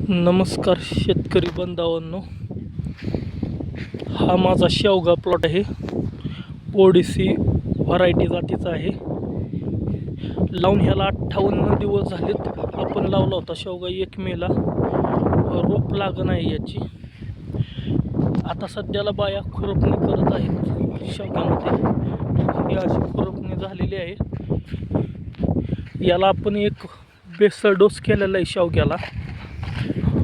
नमस्कार शेतकरी बांधवांनो, हा माझा शेवगा प्लॉट आहे. ओडिसी व्हरायटी जातीचा आहे. लावून ह्याला 58 दिवस झालेत. आपण लावला होता शेवगा 1 मेला. रोप लागण आहे याची. आता सध्याला बाया खुरपणी करत आहेत शेवगामध्ये. ही अशी खुरपणी झालेली आहे. याला आपण एक बेसल डोस केलेला आहे शेवग्याला.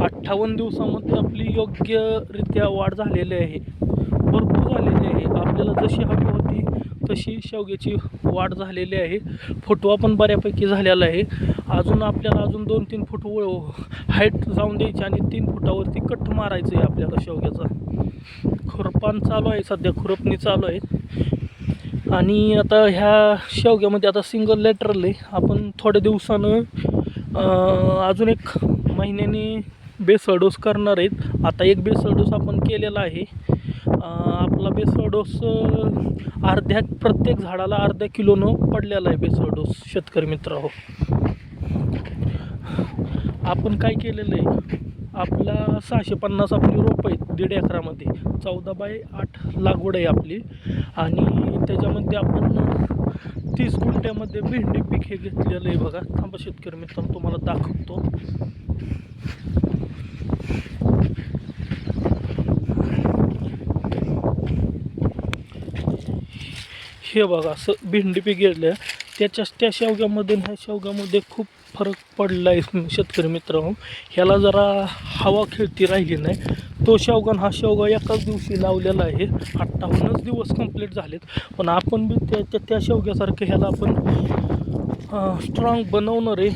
58 दिवसामध्ये आपली योग्यरित्या वाढ झालेली आहे, भरपूर झालेली आहे. आपल्याला जशी हवी होती तशी शेवग्याची वाढ झालेली आहे. फुटवा पण बऱ्यापैकी झालेला आहे. आपल्याला 2-3 फूट हाईट जाऊन द्यायची आणि 3 फुटावरती कट मारायचं आहे आपल्याला शेवग्याचा. खुरपान चालू आहे, सध्या खुरपणी चालू आहे. आणि आता ह्या शेवग्यामध्ये आता सिंगल लेटरल आहे. आपण थोड्या दिवसानं अजून 1 महिन्याने बेसल डोस करणार आहेत. आता एक बेसल डोस आपण केलेला आहे. आपला बेसल डोस प्रत्येक झाडाला अर्ध्या किलोनं पडलेला आहे बेसल डोस. शेतकरी मित्रांनो, आपण काय केलेलं आहे, आपला 650 आपली रोपं आहेत 1.5 एकरामध्ये. 14 बाय 8 लागवड आहे आपली. आणि त्याच्यामध्ये आपण 30 गुंठ्यामध्ये भेंडी पीक हे घेतलेलं आहे. बघा, थांबा शेतकरी मित्रांनो, तुम्हाला दाखवतो. हे बघा, असं भेंडी पीक घेतलं. त्या शेवग्यामध्ये ह्या शेवग्यामध्ये खूप फरक पडला आहे शेतकरी मित्रांनो. ह्याला जरा हवा खेळती राहिली नाही. तो शेवगा हा शेवगा एकाच दिवशी लावलेला आहे. 58 दिवस कंप्लीट झालेत. पण आपण बी त्या शेवग्यासारखं ह्याला आपण स्ट्रॉंग बनवणार आहे.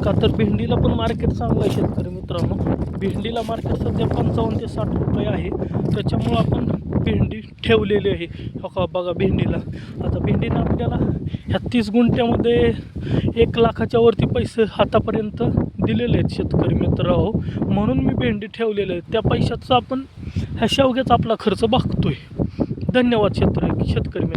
का तर भेंडीला पण मार्केट चांगलं आहे शेतकरी मित्रांनो. भेंडीला मार्केट सध्या 55 ते 60 रुपये आहे. त्याच्यामुळं आपण भेंडी ठेवलेली आहे. बघा भेंडीला, आता भेंडीनं आपल्याला ह्या 30 गुंठ्यामध्ये 1 लाखाच्या वरती पैसे आतापर्यंत दिलेले आहेत शेतकरी मित्रांनो. म्हणून मी भेंडी ठेवलेले आहे. त्या पैशाचा आपण ह्या शेवग्याचा आपला खर्च बघतोय. धन्यवाद शेतकरी मित्र.